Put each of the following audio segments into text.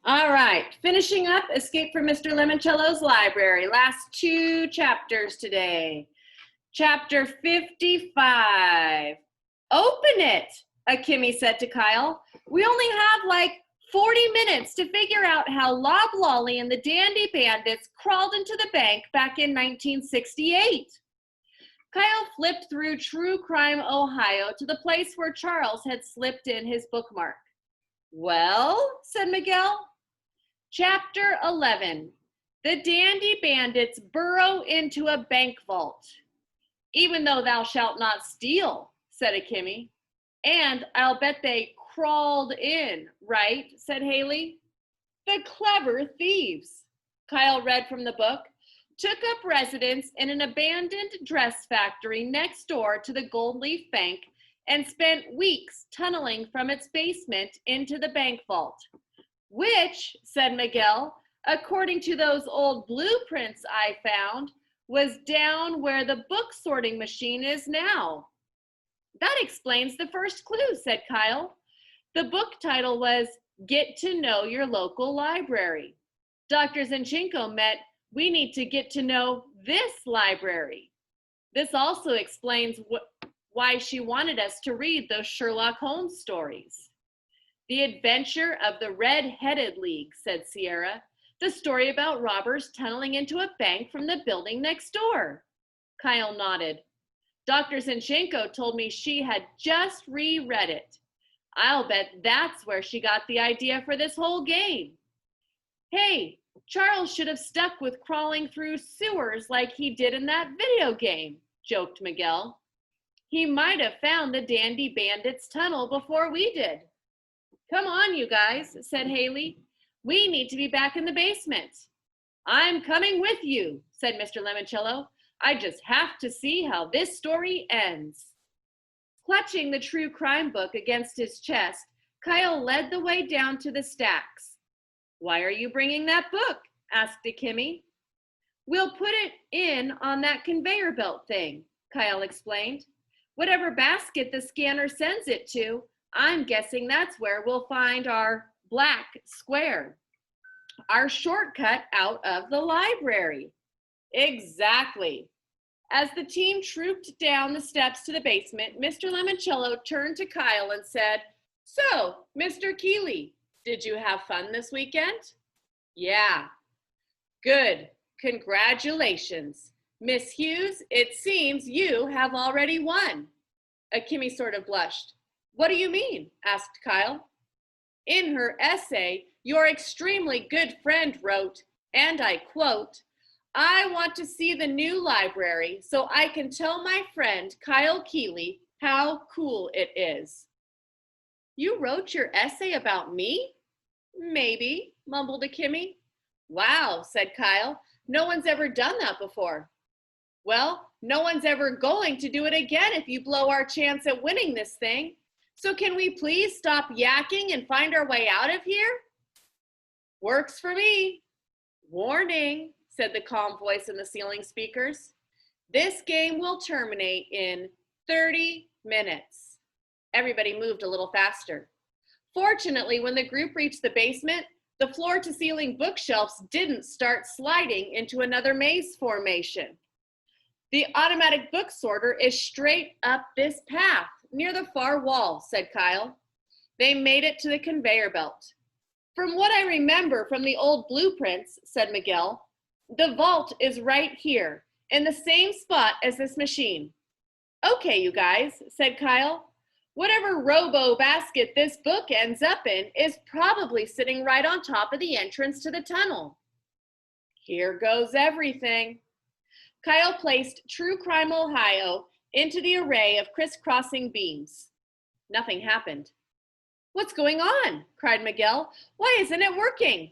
All right, finishing up Escape from Mr. Lemoncello's library. Last two chapters today. Chapter 55. Open it, Akimi said to Kyle. We only have like 40 minutes to figure out how Loblolly and the Dandy Bandits crawled into the bank back in 1968. Kyle flipped through True Crime Ohio to the place where Charles had slipped in his bookmark. Well, said Miguel. Chapter 11. The Dandy Bandits burrow into a bank vault. Even though thou shalt not steal, said Akimi. And I'll bet they crawled in, right? Said Haley. The clever thieves, Kyle read from the book, took up residence in an abandoned dress factory next door to the Gold Leaf Bank and spent weeks tunneling from its basement into the bank vault. Which, said Miguel, according to those old blueprints I found, was down where the book sorting machine is now. That explains the first clue, said Kyle. The book title was Get to Know Your Local Library. Dr. Zinchenko meant we need to get to know this library. This also explains why she wanted us to read those Sherlock Holmes stories. The Adventure of the Red-Headed League, said Sierra. The story about robbers tunneling into a bank from the building next door. Kyle nodded. Dr. Zinchenko told me she had just reread it. I'll bet that's where she got the idea for this whole game. Hey, Charles should have stuck with crawling through sewers like he did in that video game, joked Miguel. He might have found the Dandy Bandits tunnel before we did. Come on, you guys, said Haley. We need to be back in the basement. I'm coming with you, said Mr. Lemoncello. I just have to see how this story ends. Clutching the true crime book against his chest, Kyle led the way down to the stacks. Why are you bringing that book? Asked Akimi. We'll put it in on that conveyor belt thing, Kyle explained. Whatever basket the scanner sends it to, I'm guessing that's where we'll find our black square, our shortcut out of the library. Exactly. As the team trooped down the steps to the basement, Mr. Lemoncello turned to Kyle and said, So, Mr. Keeley, did you have fun this weekend? Yeah. Good. Congratulations. Miss Hughes, it seems you have already won. Akimi sort of blushed. What do you mean? Asked Kyle. In her essay, your extremely good friend wrote, and I quote, I want to see the new library so I can tell my friend Kyle Keeley how cool it is. You wrote your essay about me? Maybe, mumbled Akimi. Wow, said Kyle. No one's ever done that before. Well, no one's ever going to do it again if you blow our chance at winning this thing. So can we please stop yakking and find our way out of here? Works for me. Warning, said the calm voice in the ceiling speakers. This game will terminate in 30 minutes. Everybody moved a little faster. Fortunately, when the group reached the basement, the floor-to-ceiling bookshelves didn't start sliding into another maze formation. The automatic book sorter is straight up this path, near the far wall, said Kyle. They made it to the conveyor belt. From what I remember from the old blueprints, said Miguel, the vault is right here, in the same spot as this machine. Okay, you guys, said Kyle. Whatever robo basket this book ends up in is probably sitting right on top of the entrance to the tunnel. Here goes everything. Kyle placed True Crime Ohio into the array of crisscrossing beams. Nothing happened. What's going on? Cried Miguel. Why isn't it working?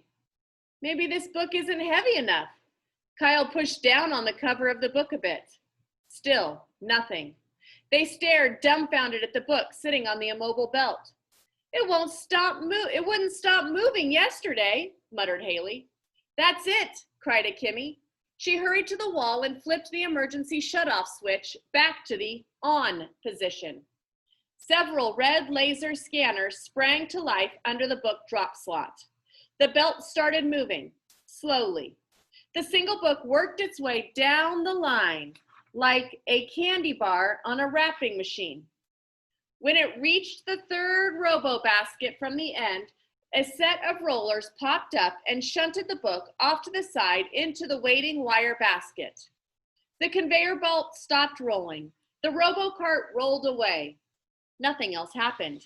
Maybe this book isn't heavy enough. Kyle pushed down on the cover of the book a bit. Still, nothing. They stared dumbfounded at the book sitting on the immobile belt. It wouldn't stop moving yesterday, muttered Haley. That's it, cried Akimi. She hurried to the wall and flipped the emergency shutoff switch back to the on position. Several red laser scanners sprang to life under the book drop slot. The belt started moving, slowly. The single book worked its way down the line like a candy bar on a wrapping machine. When it reached the third robo basket from the end, a set of rollers popped up and shunted the book off to the side into the waiting wire basket. The conveyor belt stopped rolling. The robo cart rolled away. Nothing else happened.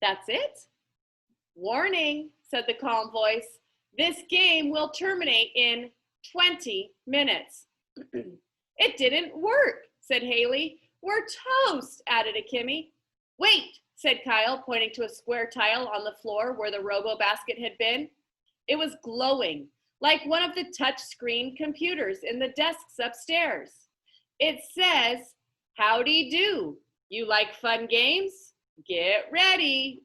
That's it? Warning, said the calm voice. This game will terminate in 20 minutes. It didn't work, said Haley. We're toast, added Akimi. Wait, said Kyle, pointing to a square tile on the floor where the robo basket had been. It was glowing, like one of the touch-screen computers in the desks upstairs. It says, howdy do. You like fun games? Get ready.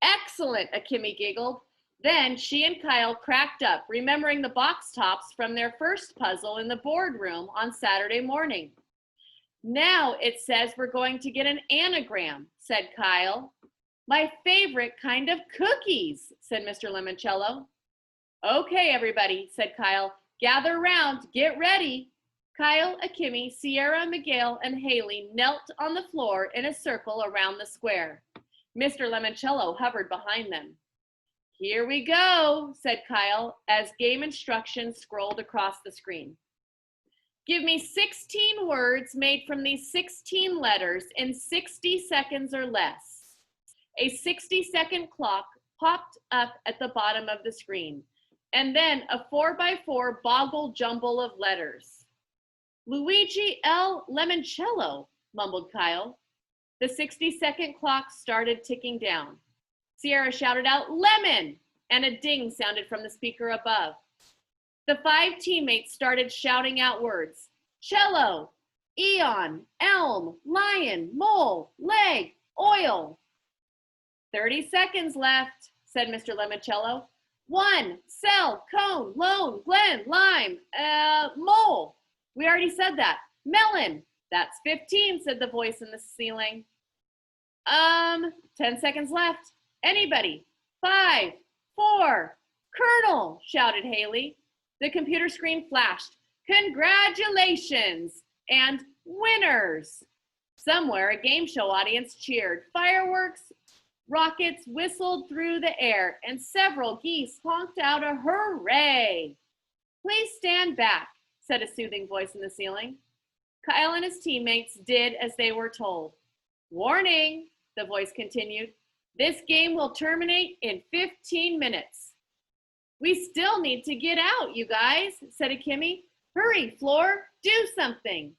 Excellent, Akimi giggled. Then she and Kyle cracked up, remembering the box tops from their first puzzle in the boardroom on Saturday morning. Now it says we're going to get an anagram, said Kyle. My favorite kind of cookies, said Mr. Lemoncello. Okay, everybody, said Kyle. Gather round, get ready. Kyle, Akimi, Sierra, Miguel, and Haley knelt on the floor in a circle around the square. Mr. Lemoncello hovered behind them. Here we go, said Kyle as game instructions scrolled across the screen. Give me 16 words made from these 16 letters in 60 seconds or less. A 60-second clock popped up at the bottom of the screen, and then a 4x4 boggle jumble of letters. Luigi L. Lemoncello, mumbled Kyle. The 60-second clock started ticking down. Sierra shouted out, lemon, and a ding sounded from the speaker above. The 5 teammates started shouting out words. Cello, eon, elm, lion, mole, leg, oil. 30 seconds left, said Mr. Lemoncello. 1, cell, cone, lone, glen, lime, mole. We already said that. Melon. That's 15, said the voice in the ceiling. 10 seconds left. Anybody? 5, 4, Colonel, shouted Haley. The computer screen flashed. Congratulations and winners. Somewhere a game show audience cheered. Fireworks, rockets whistled through the air, and several geese honked out a hooray. Please stand back, said a soothing voice in the ceiling. Kyle and his teammates did as they were told. Warning, the voice continued. This game will terminate in 15 minutes. We still need to get out, you guys, said Akimi. Hurry, Floor, do something.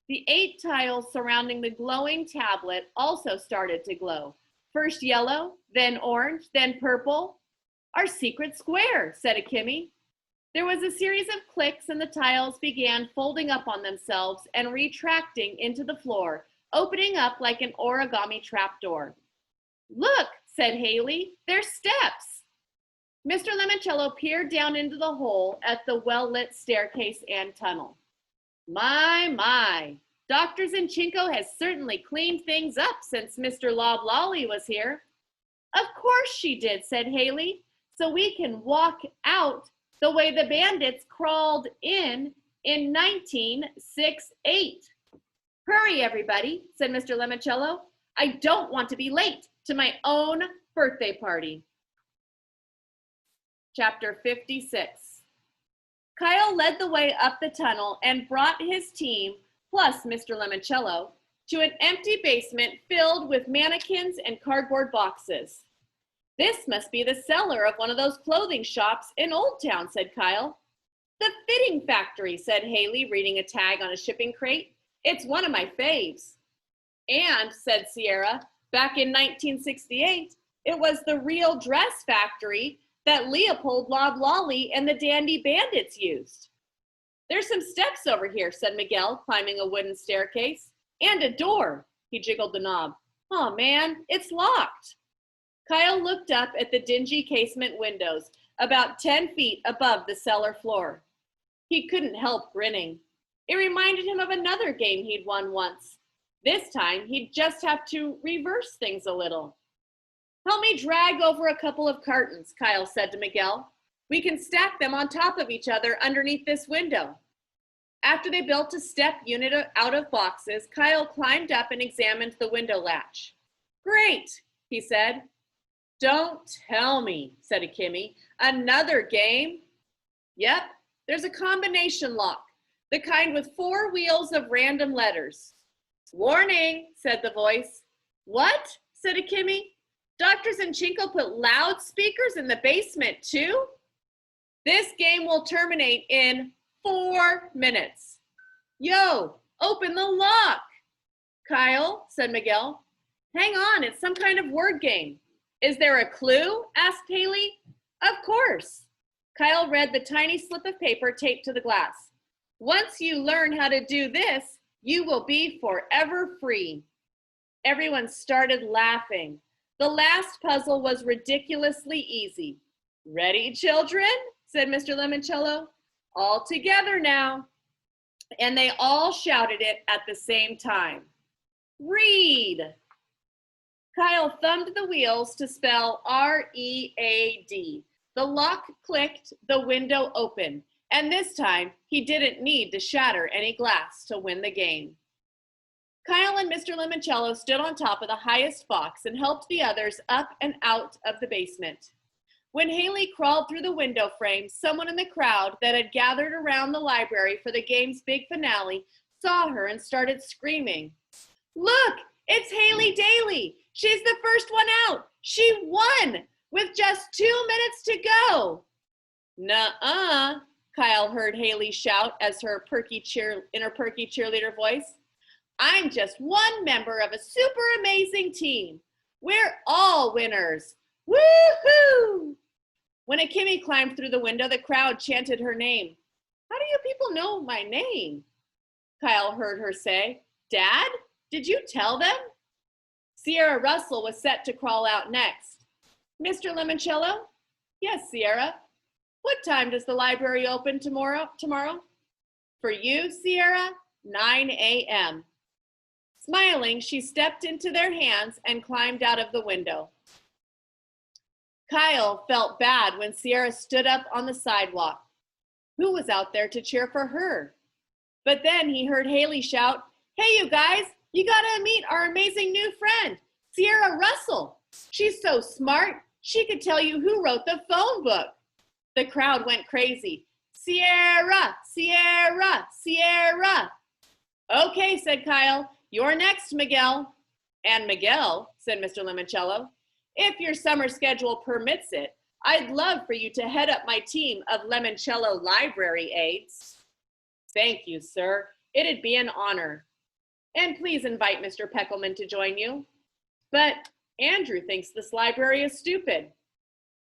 The 8 tiles surrounding the glowing tablet also started to glow. First yellow, then orange, then purple. Our secret square, said Akimi. There was a series of clicks and the tiles began folding up on themselves and retracting into the floor, opening up like an origami trapdoor. Look, said Haley, there's steps. Mr. Lemoncello peered down into the hole at the well-lit staircase and tunnel. My, Dr. Zinchenko has certainly cleaned things up since Mr. Loblolly was here. Of course she did, said Haley, so we can walk out the way the bandits crawled in 1968. Hurry, everybody, said Mr. Lemoncello. I don't want to be late to my own birthday party. Chapter 56. Kyle led the way up the tunnel and brought his team, plus Mr. Lemoncello, to an empty basement filled with mannequins and cardboard boxes. This must be the cellar of one of those clothing shops in Old Town, said Kyle. The fitting factory, said Haley, reading a tag on a shipping crate. It's one of my faves. And, said Sierra, back in 1968, it was the real dress factory that Leopold Loblolly and the Dandy Bandits used. There's some steps over here, said Miguel, climbing a wooden staircase. And a door. He jiggled the knob. Oh man, it's locked. Kyle looked up at the dingy casement windows, about 10 feet above the cellar floor. He couldn't help grinning. It reminded him of another game he'd won once. This time, he'd just have to reverse things a little. Help me drag over a couple of cartons, Kyle said to Miguel. We can stack them on top of each other underneath this window. After they built a step unit out of boxes, Kyle climbed up and examined the window latch. Great, he said. Don't tell me, said Akimi. Another game? Yep, there's a combination lock, the kind with 4 wheels of random letters. Warning, said the voice. What? Said Akimi. Doctors and Chinko put loudspeakers in the basement too? This game will terminate in 4 minutes. Yo, open the lock. Kyle, said Miguel. Hang on, it's some kind of word game. Is there a clue? Asked Haley. Of course. Kyle read the tiny slip of paper taped to the glass. Once you learn how to do this, you will be forever free. Everyone started laughing. The last puzzle was ridiculously easy. Ready, children? Said Mr. Lemoncello. All together now. And they all shouted it at the same time. Read. Kyle thumbed the wheels to spell R-E-A-D. The lock clicked, the window opened, and this time he didn't need to shatter any glass to win the game. Kyle and Mr. Lemoncello stood on top of the highest box and helped the others up and out of the basement. When Haley crawled through the window frame, someone in the crowd that had gathered around the library for the game's big finale saw her and started screaming. Look, it's Haley Daly. She's the first one out. She won with just 2 minutes to go. Nuh-uh, Kyle heard Haley shout as in her perky cheerleader voice. I'm just one member of a super amazing team. We're all winners. Woo-hoo! When Akimi climbed through the window, the crowd chanted her name. How do you people know my name? Kyle heard her say. Dad, did you tell them? Sierra Russell was set to crawl out next. Mr. Lemoncello? Yes, Sierra. What time does the library open tomorrow? For you, Sierra, 9 a.m. Smiling, she stepped into their hands and climbed out of the window. Kyle felt bad when Sierra stood up on the sidewalk. Who was out there to cheer for her? But then he heard Haley shout, Hey, you guys, you gotta meet our amazing new friend, Sierra Russell. She's so smart, she could tell you who wrote the phone book. The crowd went crazy. Sierra, Sierra, Sierra. Okay, said Kyle. You're next, Miguel. And Miguel, said Mr. Lemoncello, if your summer schedule permits it, I'd love for you to head up my team of Lemoncello library aides. Thank you, sir. It'd be an honor. And please invite Mr. Peckelman to join you. But Andrew thinks this library is stupid.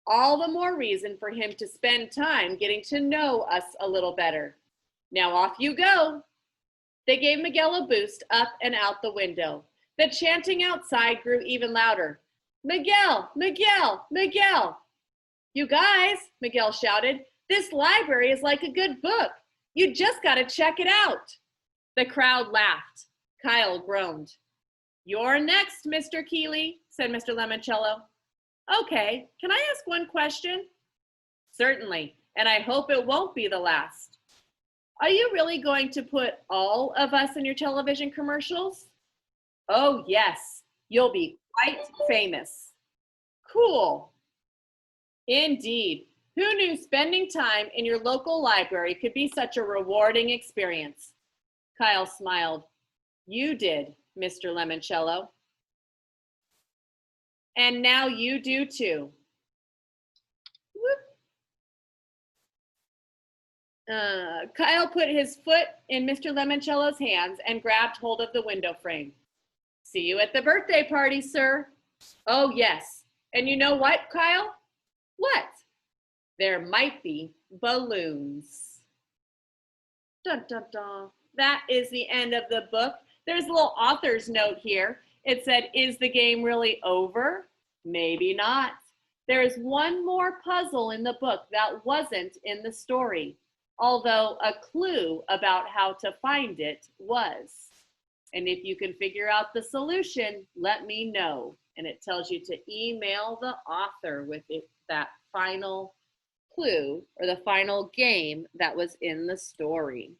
All the more reason for him to spend time getting to know us a little better. Now off you go. They gave Miguel a boost up and out the window. The chanting outside grew even louder. Miguel, Miguel, Miguel. You guys, Miguel shouted, this library is like a good book. You just got to check it out. The crowd laughed. Kyle groaned. You're next, Mr. Keeley, said Mr. Lemoncello. Okay, can I ask one question? Certainly, and I hope it won't be the last. Are you really going to put all of us in your television commercials? Oh, yes, you'll be quite famous. Cool. Indeed. Who knew spending time in your local library could be such a rewarding experience? Kyle smiled. You did, Mr. Lemoncello. And now you do too. Kyle put his foot in Mr. Lemoncello's hands and grabbed hold of the window frame. See you at the birthday party, sir. Oh, yes. And you know what, Kyle? What? There might be balloons. Dun, dun, dun. That is the end of the book. There's a little author's note here. It said, is the game really over? Maybe not. There is one more puzzle in the book that wasn't in the story, although a clue about how to find it was. And if you can figure out the solution, let me know. and it tells you to email the author with that final clue or the final game that was in the story.